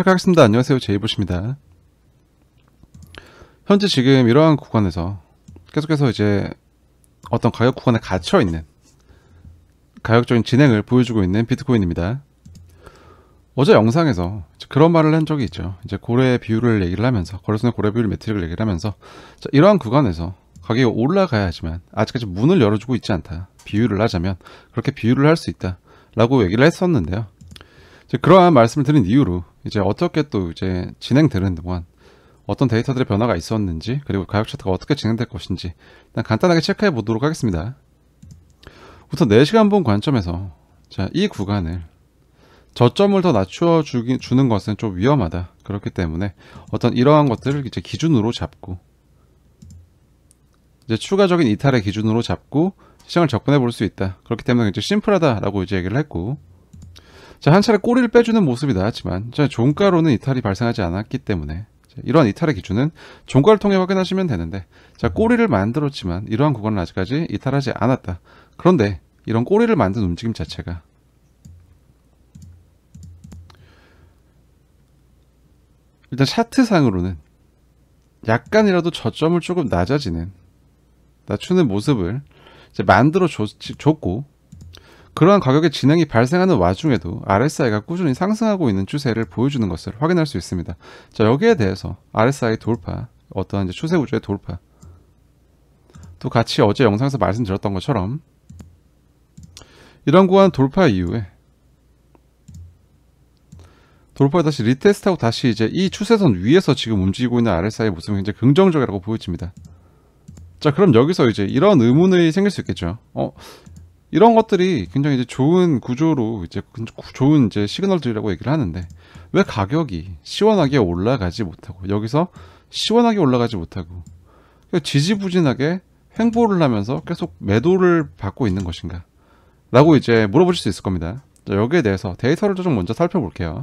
시작하겠습니다. 안녕하세요. 제이보시입니다. 현재 지금 이러한 구간에서 계속해서 이제 어떤 가격 구간에 갇혀 있는 가격적인 진행을 보여주고 있는 비트코인입니다. 어제 영상에서 그런 말을 한 적이 있죠. 이제 고래 비율을 얘기를 하면서, 거래소의 고래 비율 매트릭을 얘기를 하면서, 이러한 구간에서 가격이 올라가야지만 아직까지 문을 열어주고 있지 않다. 비율을 하자면 그렇게 비율을 할 수 있다 라고 얘기를 했었는데요. 이제 그러한 말씀을 드린 이유로 이제 어떻게 또 이제 진행되는 동안 어떤 데이터들의 변화가 있었는지, 그리고 가격 차트가 어떻게 진행될 것인지 일단 간단하게 체크해 보도록 하겠습니다. 우선 4시간 본 관점에서 이 구간을 저점을 더 낮추어 주는 것은 좀 위험하다. 그렇기 때문에 어떤 이러한 것들을 이제 기준으로 잡고, 이제 추가적인 이탈의 기준으로 잡고 시장을 접근해 볼 수 있다. 그렇기 때문에 이제 심플하다라고 이제 얘기를 했고, 한 차례 꼬리를 빼주는 모습이 나왔지만 종가로는 이탈이 발생하지 않았기 때문에 이러한 이탈의 기준은 종가를 통해 확인하시면 되는데, 꼬리를 만들었지만 이러한 구간은 아직까지 이탈하지 않았다. 그런데 이런 꼬리를 만든 움직임 자체가 일단 차트상으로는 약간이라도 저점을 조금 낮추는 모습을 이제 만들어 줬고, 그러한 가격의 진행이 발생하는 와중에도 RSI가 꾸준히 상승하고 있는 추세를 보여주는 것을 확인할 수 있습니다. 여기에 대해서 RSI 돌파, 어떠한 이제 추세 구조의 돌파, 또 같이 어제 영상에서 말씀드렸던 것처럼 이런 구간 돌파 이후에 다시 리테스트하고 다시 이제 이 추세선 위에서 지금 움직이고 있는 RSI의 모습은 굉장히 긍정적이라고 보여집니다. 그럼 여기서 이제 이런 의문이 생길 수 있겠죠. 이런 것들이 굉장히 이제 좋은 구조로 이제 좋은 이제 시그널들이라고 얘기를 하는데, 왜 가격이 시원하게 올라가지 못하고, 여기서 시원하게 올라가지 못하고 지지부진하게 횡보를 하면서 계속 매도를 받고 있는 것인가 라고 이제 물어보실 수 있을 겁니다. 여기에 대해서 데이터를 좀 먼저 살펴볼게요.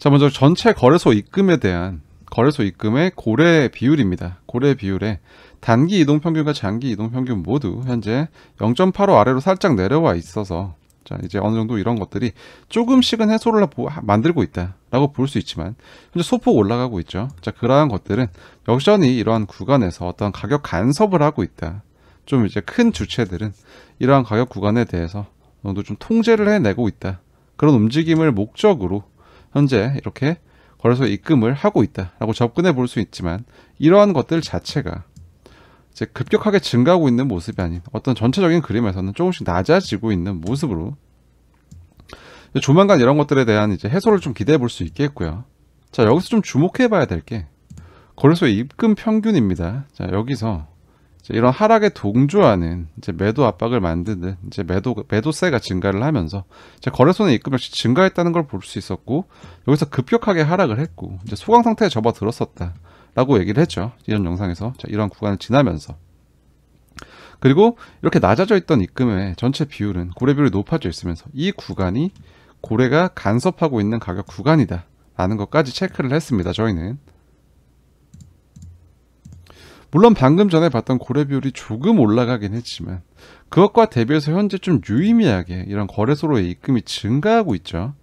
먼저 전체 거래소 입금에 대한 거래소 입금의 고래 비율입니다. 고래 비율에 단기 이동 평균과 장기 이동 평균 모두 현재 0.85 아래로 살짝 내려와 있어서, 이제 어느 정도 이런 것들이 조금씩은 해소를 만들고 있다라고 볼 수 있지만 현재 소폭 올라가고 있죠. 그러한 것들은 여전히 이러한 구간에서 어떤 가격 간섭을 하고 있다. 좀 이제 큰 주체들은 이러한 가격 구간에 대해서 어느 정도 좀 통제를 해내고 있다. 그런 움직임을 목적으로 현재 이렇게 거래소에 입금을 하고 있다라고 접근해 볼 수 있지만, 이러한 것들 자체가 이제 급격하게 증가하고 있는 모습이 아닌 어떤 전체적인 그림에서는 조금씩 낮아지고 있는 모습으로 조만간 이런 것들에 대한 이제 해소를 좀 기대해 볼 수 있겠고요. 여기서 좀 주목해 봐야 될 게 거래소의 입금 평균입니다. 여기서 이런 하락에 동조하는 이제 매도 압박을 만드는 이제 매도세가 증가를 하면서 거래소의 입금 역시 증가했다는 걸 볼 수 있었고, 여기서 급격하게 하락을 했고 이제 소강 상태에 접어들었었다라고 얘기를 했죠. 이런 영상에서 이런 구간을 지나면서. 그리고 이렇게 낮아져 있던 입금의 전체 비율은 고래 비율이 높아져 있으면서 이 구간이 고래가 간섭하고 있는 가격 구간이다라는 것까지 체크를 했습니다. 저희는. 물론 방금 전에 봤던 고래 비율이 조금 올라가긴 했지만 그것과 대비해서 현재 좀 유의미하게 이런 거래소로의 입금이 증가하고 있죠.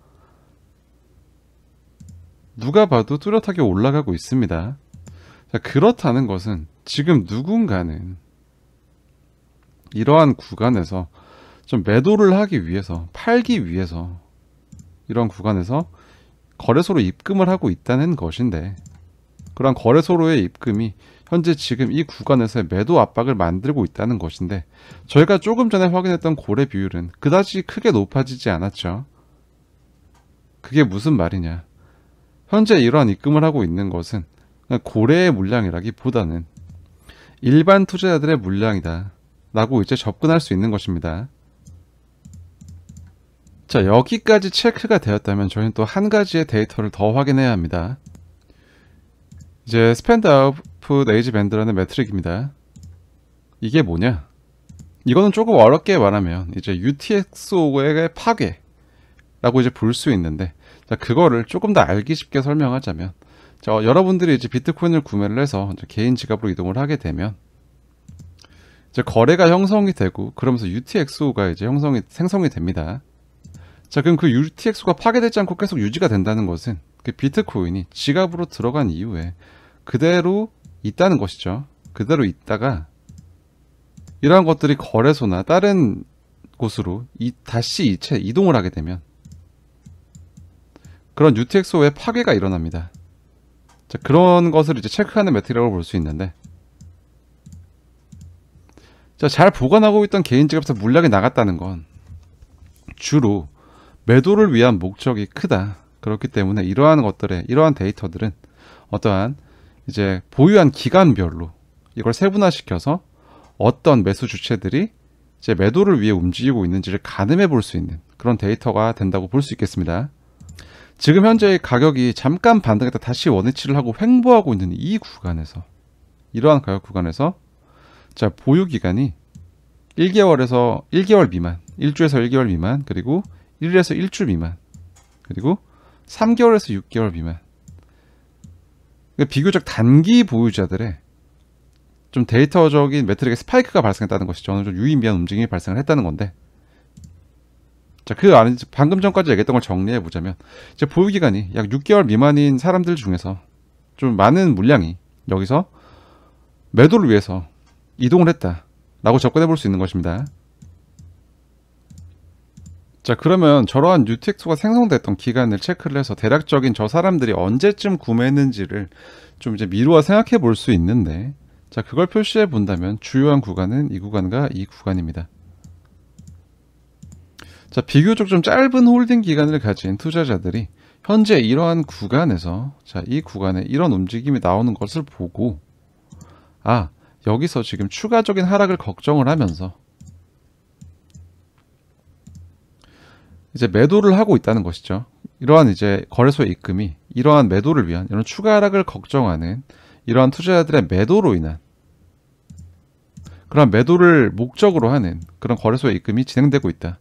누가 봐도 뚜렷하게 올라가고 있습니다. 그렇다는 것은 지금 누군가는 이러한 구간에서 좀 매도를 하기 위해서, 팔기 위해서 이런 구간에서 거래소로 입금을 하고 있다는 것인데, 그러한 거래소로의 입금이 현재 지금 이 구간에서의 매도 압박을 만들고 있다는 것인데, 저희가 조금 전에 확인했던 고래 비율은 그다지 크게 높아지지 않았죠. 그게 무슨 말이냐, 현재 이러한 입금을 하고 있는 것은 그냥 고래의 물량이라기보다는 일반 투자자들의 물량이다 라고 이제 접근할 수 있는 것입니다. 여기까지 체크가 되었다면 저희는 또 한 가지의 데이터를 더 확인해야 합니다. 이제 스펜드 아웃풋 에이지 밴드라는 매트릭입니다. 이게 뭐냐? 이거는 조금 어렵게 말하면 이제 UTXO의 파괴라고 이제 볼 수 있는데, 그거를 조금 더 알기 쉽게 설명하자면, 여러분들이 이제 비트코인을 구매를 해서 이제 개인 지갑으로 이동을 하게 되면 이제 거래가 형성이 되고, 그러면서 UTXO가 이제 생성이 됩니다. 자, 그럼 그 UTX가 파괴되지 않고 계속 유지가 된다는 것은 그 비트코인이 지갑으로 들어간 이후에 그대로 있다는 것이죠. 그대로 있다가 이러한 것들이 거래소나 다른 곳으로 다시 이체 이동을 하게 되면 그런 UTXO의 파괴가 일어납니다. 자, 그런 것을 이제 체크하는 매트릭이라고 볼 수 있는데, 자, 잘 보관하고 있던 개인 지갑에서 물량이 나갔다는 건 주로 매도를 위한 목적이 크다. 그렇기 때문에 이러한 데이터들은 어떠한 이제 보유한 기간별로 이걸 세분화시켜서 어떤 매수 주체들이 이제 매도를 위해 움직이고 있는지를 가늠해 볼 수 있는 그런 데이터가 된다고 볼 수 있겠습니다. 지금 현재 가격이 잠깐 반등했다 다시 원위치를 하고 횡보하고 있는 이 구간에서, 이러한 가격 구간에서 자, 보유 기간이 1개월 미만, 1주에서 1개월 미만, 그리고 1일에서 1주 미만, 그리고 3개월에서 6개월 미만. 비교적 단기 보유자들의 좀 데이터적인 매트릭의 스파이크가 발생했다는 것이죠. 어느 정도 유의미한 움직임이 발생을 했다는 건데, 자, 그 안에 방금 전까지 얘기했던 걸 정리해 보자면, 이제 보유 기간이 약 6개월 미만인 사람들 중에서 좀 많은 물량이 여기서 매도를 위해서 이동을 했다라고 접근해 볼 수 있는 것입니다. 자, 그러면 저러한 UTX가 생성됐던 기간을 체크를 해서 대략적인 저 사람들이 언제쯤 구매했는지를 좀 이제 미루어 생각해 볼 수 있는데, 자, 그걸 표시해 본다면 주요한 구간은 이 구간과 이 구간입니다. 자, 비교적 좀 짧은 홀딩 기간을 가진 투자자들이 현재 이러한 구간에서, 자, 이 구간에 이런 움직임이 나오는 것을 보고, 아, 여기서 지금 추가적인 하락을 걱정을 하면서 이제 매도를 하고 있다는 것이죠. 이러한 이제 거래소의 입금이 이러한 매도를 위한, 이런 추가 하락을 걱정하는 이러한 투자자들의 매도로 인한, 그런 매도를 목적으로 하는 그런 거래소의 입금이 진행되고 있다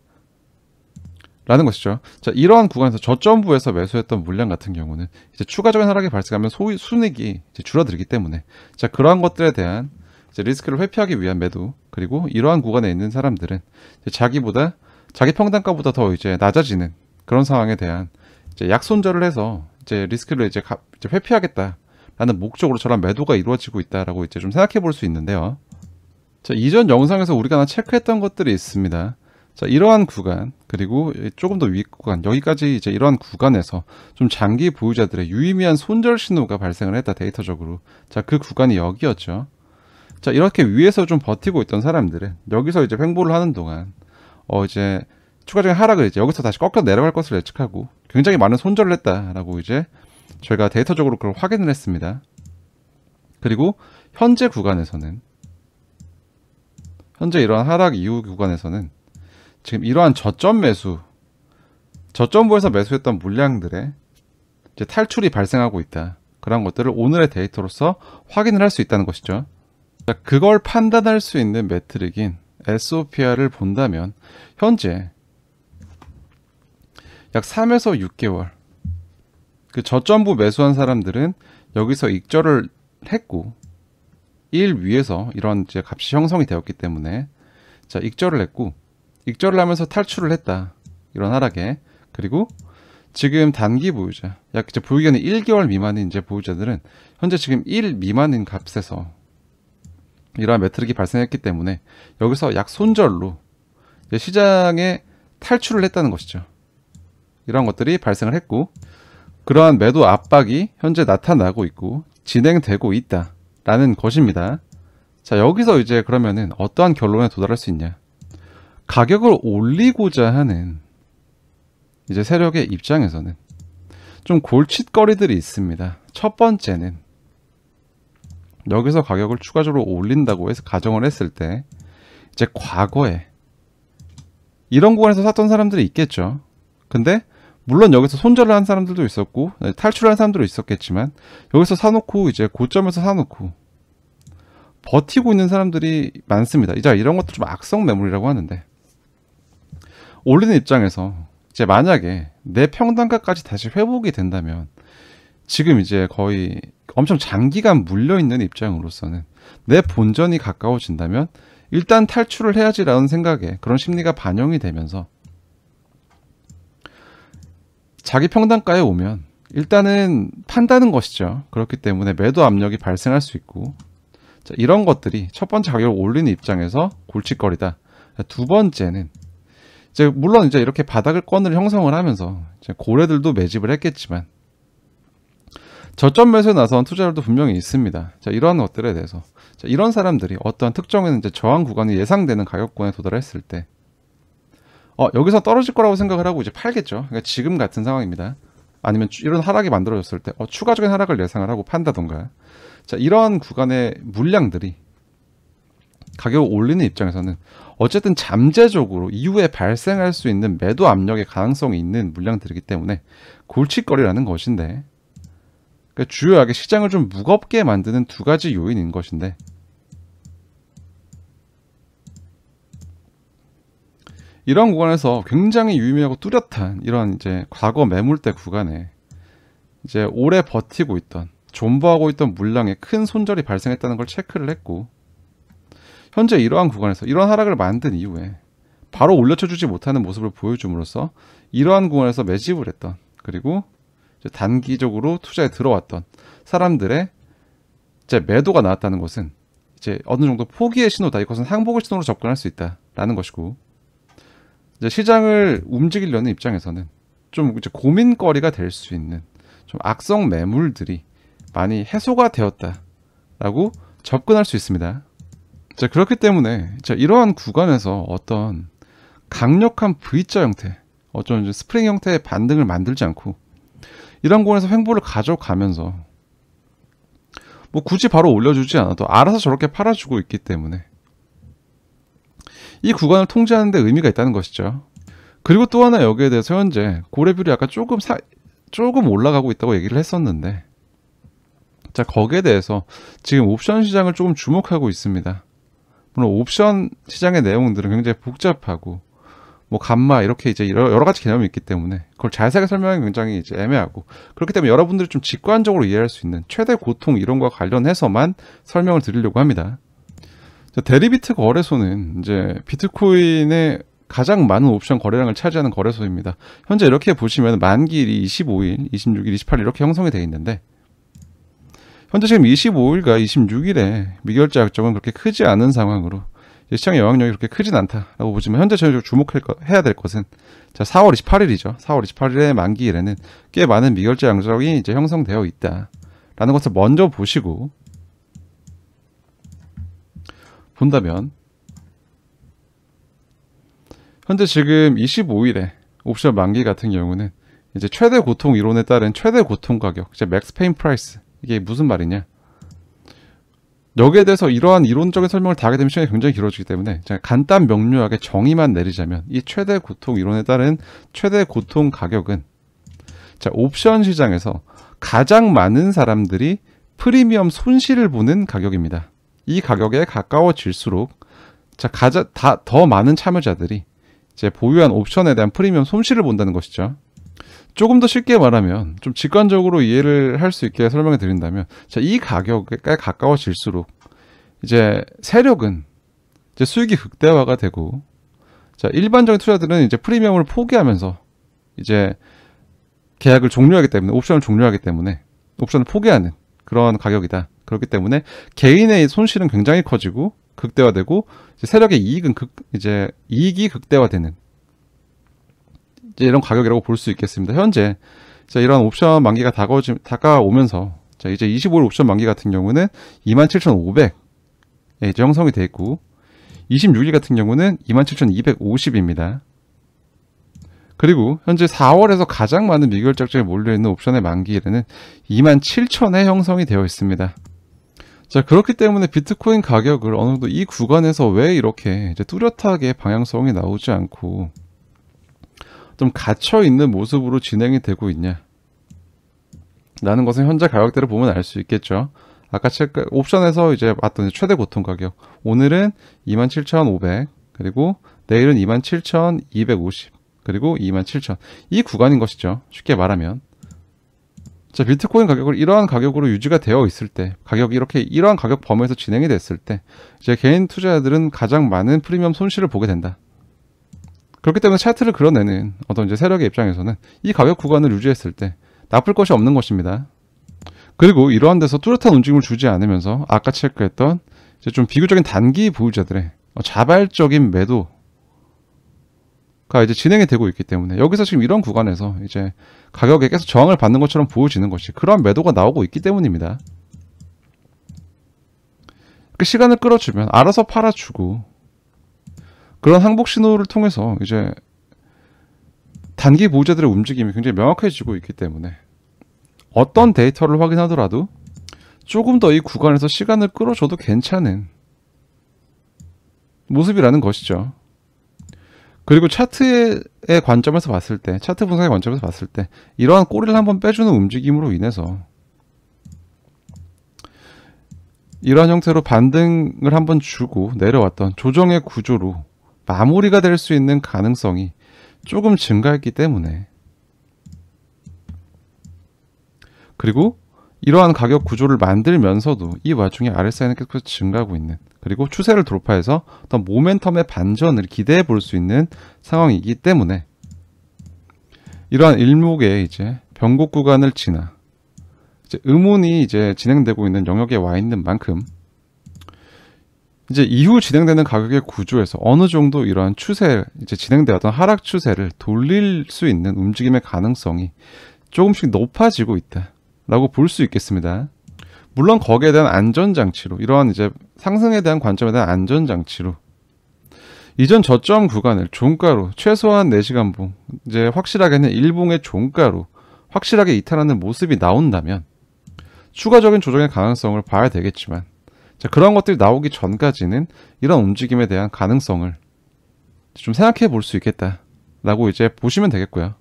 라는 것이죠. 자, 이러한 구간에서 저점부에서 매수했던 물량 같은 경우는 이제 추가적인 하락이 발생하면 순이익이 이제 줄어들기 때문에, 자, 그러한 것들에 대한 이제 리스크를 회피하기 위한 매도, 그리고 이러한 구간에 있는 사람들은 이제 자기 평단가보다 더 이제 낮아지는 그런 상황에 대한 이제 약손절을 해서 이제 리스크를 이제 회피하겠다라는 목적으로 저런 매도가 이루어지고 있다라고 이제 좀 생각해 볼 수 있는데요. 자, 이전 영상에서 우리가 하나 체크했던 것들이 있습니다. 자, 이러한 구간, 그리고 조금 더 위 구간, 여기까지 이제 이러한 구간에서 좀 장기 보유자들의 유의미한 손절 신호가 발생을 했다, 데이터적으로. 자, 그 구간이 여기였죠. 자, 이렇게 위에서 좀 버티고 있던 사람들은 여기서 이제 횡보를 하는 동안 이제 추가적인 하락을 이제 여기서 다시 꺾여 내려갈 것을 예측하고 굉장히 많은 손절을 했다라고 이제 저희가 데이터적으로 그걸 확인을 했습니다. 그리고 현재 이러한 하락 이후 구간에서는 지금 이러한 저점부에서 매수했던 물량들의 이제 탈출이 발생하고 있다. 그런 것들을 오늘의 데이터로서 확인을 할 수 있다는 것이죠. 자, 그걸 판단할 수 있는 매트릭인 SOPR을 본다면 현재 약 3에서 6개월 그 저점부 매수한 사람들은 여기서 익절을 했고, 1 위에서 이런 이제 값이 형성이 되었기 때문에, 자, 익절을 했고, 익절을 하면서 탈출을 했다, 이런 하락에. 그리고 지금 단기 보유자, 약 이제 보유기간이 1개월 미만인 이제 보유자들은 현재 지금 1 미만인 값에서 이러한 매트릭이 발생했기 때문에 여기서 약 손절로 이제 시장에 탈출을 했다는 것이죠. 이러한 것들이 발생을 했고, 그러한 매도 압박이 현재 나타나고 있고 진행되고 있다라는 것입니다. 자, 여기서 이제 그러면은 어떠한 결론에 도달할 수 있냐? 가격을 올리고자 하는 이제 세력의 입장에서는 좀 골칫거리들이 있습니다. 첫 번째는 여기서 가격을 추가적으로 올린다고 해서 가정을 했을 때, 이제 과거에 이런 구간에서 샀던 사람들이 있겠죠. 근데 물론 여기서 손절을 한 사람들도 있었고 탈출한 사람들도 있었겠지만, 여기서 사놓고 이제 고점에서 사놓고 버티고 있는 사람들이 많습니다. 이제 이런 것도 좀 악성 매물이라고 하는데, 올리는 입장에서 이제 만약에 내 평단가까지 다시 회복이 된다면, 지금 이제 거의 엄청 장기간 물려있는 입장으로서는 내 본전이 가까워진다면 일단 탈출을 해야지라는 생각에 그런 심리가 반영이 되면서 자기 평단가에 오면 일단은 판다는 것이죠. 그렇기 때문에 매도 압력이 발생할 수 있고, 자, 이런 것들이 첫 번째 가격을 올리는 입장에서 골칫거리다. 두 번째는 이제 물론 이제 이렇게 바닥을 건을 형성을 하면서 이제 고래들도 매집을 했겠지만 저점 매수에 나선 투자들도 분명히 있습니다. 자, 이러한 것들에 대해서 자, 이런 사람들이 어떠한 특정한 이제 저항 구간이 예상되는 가격권에 도달했을 때 여기서 떨어질 거라고 생각을 하고 이제 팔겠죠. 그러니까 지금 같은 상황입니다. 아니면 이런 하락이 만들어졌을 때 추가적인 하락을 예상을 하고 판다던가. 자, 이러한 구간의 물량들이 가격을 올리는 입장에서는 어쨌든 잠재적으로 이후에 발생할 수 있는 매도 압력의 가능성이 있는 물량들이기 때문에 골칫거리라는 것인데, 그러니까 주요하게 시장을 좀 무겁게 만드는 두 가지 요인인 것인데, 이런 구간에서 굉장히 유의미하고 뚜렷한 이런 이제 과거 매물대 구간에 이제 오래 버티고 있던 존버하고 있던 물량에 큰 손절이 발생했다는 걸 체크를 했고, 현재 이러한 구간에서 이런 하락을 만든 이후에 바로 올려쳐주지 못하는 모습을 보여줌으로써 이러한 구간에서 매집을 했던, 그리고 이제 단기적으로 투자에 들어왔던 사람들의 이제 매도가 나왔다는 것은 이제 어느 정도 포기의 신호다. 이것은 항복의 신호로 접근할 수 있다라는 것이고, 이제 시장을 움직이려는 입장에서는 좀 이제 고민거리가 될 수 있는 좀 악성 매물들이 많이 해소가 되었다라고 접근할 수 있습니다. 자, 그렇기 때문에 자, 이러한 구간에서 어떤 강력한 V자 형태, 어떤 스프링 형태의 반등을 만들지 않고 이런 구간에서 횡보를 가져가면서 뭐 굳이 바로 올려주지 않아도 알아서 저렇게 팔아주고 있기 때문에 이 구간을 통제하는 데 의미가 있다는 것이죠. 그리고 또 하나 여기에 대해서 현재 고래비율이 아까 조금 올라가고 있다고 얘기를 했었는데, 자, 거기에 대해서 지금 옵션 시장을 조금 주목하고 있습니다. 물론 옵션 시장의 내용들은 굉장히 복잡하고 뭐 감마 이렇게 이제 여러 가지 개념이 있기 때문에 그걸 자세하게 설명하기 굉장히 이제 애매하고, 그렇기 때문에 여러분들이 좀 직관적으로 이해할 수 있는 최대 고통 이런 거와 관련해서만 설명을 드리려고 합니다. 자, 데리비트 거래소는 이제 비트코인의 가장 많은 옵션 거래량을 차지하는 거래소입니다. 현재 이렇게 보시면 만기일이 25일, 26일, 28일 이렇게 형성이 되어 있는데, 현재 지금 25일과 26일에 미결제 약정은 그렇게 크지 않은 상황으로 시장의 영향력이 그렇게 크진 않다라고 보지만, 현재 저희가 주목해야 될 것은 자, 4월 28일이죠. 4월 28일의 만기일에는 꽤 많은 미결제 약정이 이제 형성되어 있다라는 것을 먼저 보시고 본다면, 현재 지금 25일에 옵션 만기 같은 경우는 이제 최대 고통 이론에 따른 최대 고통 가격, 이제 맥스 페인 프라이스, 이게 무슨 말이냐? 여기에 대해서 이러한 이론적인 설명을 다 하게 되면 시간이 굉장히 길어지기 때문에 제가 간단 명료하게 정의만 내리자면, 이 최대 고통 이론에 따른 최대 고통 가격은 자, 옵션 시장에서 가장 많은 사람들이 프리미엄 손실을 보는 가격입니다. 이 가격에 가까워질수록 자, 더 많은 참여자들이 이제 보유한 옵션에 대한 프리미엄 손실을 본다는 것이죠. 조금 더 쉽게 말하면 좀 직관적으로 이해를 할 수 있게 설명해 드린다면, 자, 이 가격에 가까워질수록 이제 세력은 이제 수익이 극대화가 되고, 자, 일반적인 투자들은 이제 프리미엄을 포기하면서 이제 계약을 종료하기 때문에, 옵션을 종료하기 때문에 옵션을 포기하는 그런 가격이다. 그렇기 때문에 개인의 손실은 굉장히 커지고 극대화되고, 이제 세력의 이익은 이익이 극대화되는 이제 이런 가격이라고 볼 수 있겠습니다. 현재 자, 이런 옵션 만기가 다가오면서 자, 이제 25일 옵션 만기 같은 경우는 27,500에 이제 형성이 되어 있고, 26일 같은 경우는 27,250입니다. 그리고 현재 4월에서 가장 많은 미결작정이 몰려있는 옵션의 만기일에는 27,000에 형성이 되어 있습니다. 자, 그렇기 때문에 비트코인 가격을 어느 정도 이 구간에서 왜 이렇게 이제 뚜렷하게 방향성이 나오지 않고 좀 갇혀있는 모습으로 진행이 되고 있냐 라는 것은 현재 가격대를 보면 알 수 있겠죠. 아까 옵션에서 이제 봤던 최대 고통 가격, 오늘은 27,500, 그리고 내일은 27,250, 그리고 27,000, 이 구간인 것이죠. 쉽게 말하면. 자, 비트코인 가격을 이러한 가격으로 유지가 되어 있을 때, 가격이 이렇게 이러한 가격 범위에서 진행이 됐을 때 이제 개인 투자자들은 가장 많은 프리미엄 손실을 보게 된다. 그렇기 때문에 차트를 그려내는 어떤 이제 세력의 입장에서는 이 가격 구간을 유지했을 때 나쁠 것이 없는 것입니다. 그리고 이러한 데서 뚜렷한 움직임을 주지 않으면서 아까 체크했던 이제 좀 비교적인 단기 보유자들의 자발적인 매도가 이제 진행이 되고 있기 때문에 여기서 지금 이런 구간에서 이제 가격에 계속 저항을 받는 것처럼 보여지는 것이 그러한 매도가 나오고 있기 때문입니다. 그 시간을 끌어주면 알아서 팔아주고 그런 항복 신호를 통해서 이제 단기 보유자들의 움직임이 굉장히 명확해지고 있기 때문에 어떤 데이터를 확인하더라도 조금 더 이 구간에서 시간을 끌어줘도 괜찮은 모습이라는 것이죠. 그리고 차트의 관점에서 봤을 때, 차트 분석의 관점에서 봤을 때 이러한 꼬리를 한번 빼주는 움직임으로 인해서 이러한 형태로 반등을 한번 주고 내려왔던 조정의 구조로 마무리가 될 수 있는 가능성이 조금 증가했기 때문에, 그리고 이러한 가격 구조를 만들면서도 이 와중에 RSI는 계속해서 증가하고 있는, 그리고 추세를 돌파해서 어떤 모멘텀의 반전을 기대해 볼 수 있는 상황이기 때문에 이러한 일목의 이제 변곡 구간을 지나 이제 음운이 이제 진행되고 있는 영역에 와 있는 만큼 이제 이후 진행되는 가격의 구조에서 어느 정도 이러한 추세, 이제 진행되었던 하락 추세를 돌릴 수 있는 움직임의 가능성이 조금씩 높아지고 있다라고 볼 수 있겠습니다. 물론 거기에 대한 안전장치로, 이러한 이제 상승에 대한 관점에 대한 안전장치로 이전 저점 구간을 종가로 최소한 4시간봉, 이제 확실하게는 일봉의 종가로 확실하게 이탈하는 모습이 나온다면 추가적인 조정의 가능성을 봐야 되겠지만, 자, 그런 것들이 나오기 전까지는 이런 움직임에 대한 가능성을 좀 생각해 볼 수 있겠다라고 이제 보시면 되겠고요.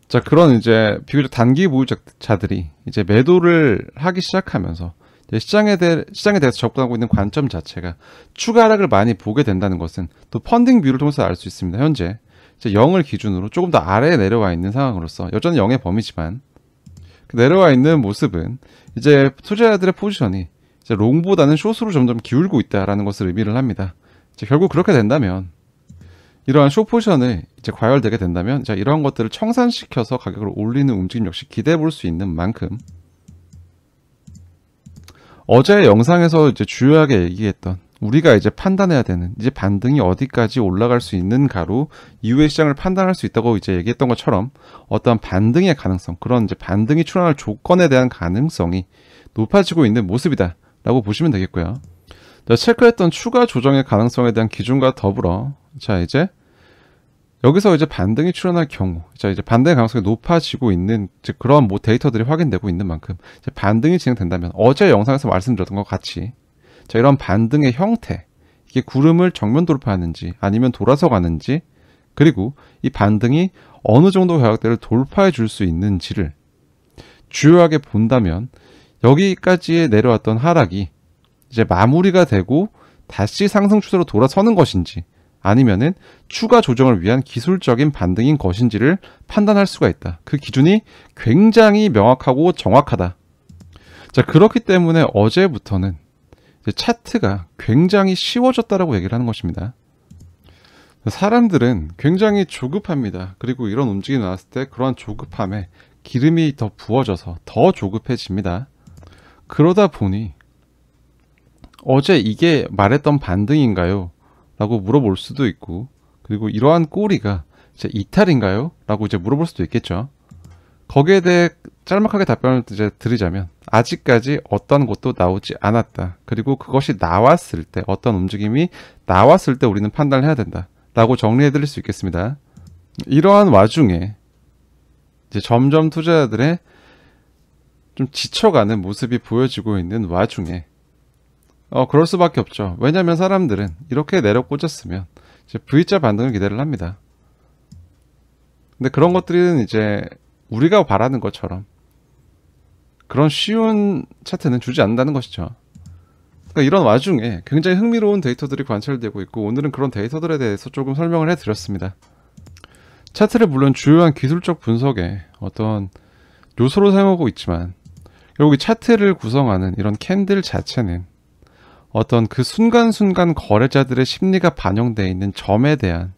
자, 그런 이제 비교적 단기 보유자들이 이제 매도를 하기 시작하면서 이제 시장에 대해서 접근하고 있는 관점 자체가 추가 하락을 많이 보게 된다는 것은 또 펀딩 뷰를 통해서 알 수 있습니다. 현재 이제 0을 기준으로 조금 더 아래에 내려와 있는 상황으로서 여전히 0의 범위지만 내려와 있는 모습은 이제 투자자들의 포지션이 이제 롱보다는 숏으로 점점 기울고 있다라는 것을 의미를 합니다. 이제 결국 그렇게 된다면, 이러한 숏 포지션을 이제 과열되게 된다면, 자, 이러한 것들을 청산시켜서 가격을 올리는 움직임 역시 기대해 볼 수 있는 만큼, 어제 영상에서 이제 주요하게 얘기했던 우리가 이제 판단해야 되는 이제 반등이 어디까지 올라갈 수 있는가로 이후의 시장을 판단할 수 있다고 이제 얘기했던 것처럼 어떠한 반등의 가능성, 그런 이제 반등이 출현할 조건에 대한 가능성이 높아지고 있는 모습이다 라고 보시면 되겠고요. 자, 체크했던 추가 조정의 가능성에 대한 기준과 더불어, 자, 이제 여기서 이제 반등이 출현할 경우, 자, 이제 반등의 가능성이 높아지고 있는 즉 그런 데이터들이 확인되고 있는 만큼 이제 반등이 진행된다면 어제 영상에서 말씀드렸던 것 같이, 자, 이런 반등의 형태, 이게 구름을 정면 돌파하는지 아니면 돌아서 가는지, 그리고 이 반등이 어느 정도 가격대를 돌파해 줄 수 있는지를 주요하게 본다면 여기까지 내려왔던 하락이 이제 마무리가 되고 다시 상승 추세로 돌아서는 것인지 아니면은 추가 조정을 위한 기술적인 반등인 것인지를 판단할 수가 있다. 그 기준이 굉장히 명확하고 정확하다. 자, 그렇기 때문에 어제부터는 이제 차트가 굉장히 쉬워졌다라고 얘기를 하는 것입니다. 사람들은 굉장히 조급합니다. 그리고 이런 움직임이 나왔을 때 그러한 조급함에 기름이 더 부어져서 더 조급해집니다. 그러다 보니 어제 이게 말했던 반등인가요? 라고 물어볼 수도 있고, 그리고 이러한 꼬리가 이제 이탈인가요? 라고 이제 물어볼 수도 있겠죠. 거기에 대해 짤막하게 답변을 이제 드리자면 아직까지 어떤 것도 나오지 않았다. 그리고 그것이 나왔을 때, 어떤 움직임이 나왔을 때 우리는 판단을 해야 된다 라고 정리해 드릴 수 있겠습니다. 이러한 와중에 이제 점점 투자자들의 좀 지쳐가는 모습이 보여지고 있는 와중에 그럴 수밖에 없죠. 왜냐하면 사람들은 이렇게 내려 꽂았으면 이제 V자 반등을 기대를 합니다. 근데 그런 것들은 이제 우리가 바라는 것처럼 그런 쉬운 차트는 주지 않는다는 것이죠. 그러니까 이런 와중에 굉장히 흥미로운 데이터들이 관찰되고 있고, 오늘은 그런 데이터들에 대해서 조금 설명을 해드렸습니다. 차트를 물론 주요한 기술적 분석에 어떤 요소로 사용하고 있지만 결국 이 차트를 구성하는 이런 캔들 자체는 어떤 그 순간순간 거래자들의 심리가 반영되어 있는 점에 대한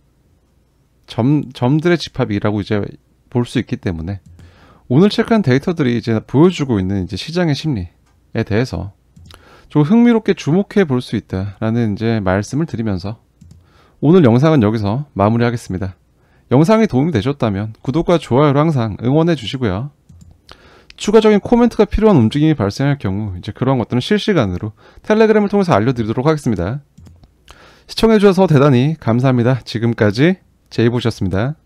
점들의 집합이라고 이제 볼 수 있기 때문에 오늘 체크한 데이터들이 이제 보여주고 있는 이제 시장의 심리에 대해서 좀 흥미롭게 주목해 볼 수 있다라는 이제 말씀을 드리면서 오늘 영상은 여기서 마무리하겠습니다. 영상이 도움이 되셨다면 구독과 좋아요로 항상 응원해 주시고요. 추가적인 코멘트가 필요한 움직임이 발생할 경우 이제 그런 것들은 실시간으로 텔레그램을 통해서 알려드리도록 하겠습니다. 시청해 주셔서 대단히 감사합니다. 지금까지 제이보셨습니다.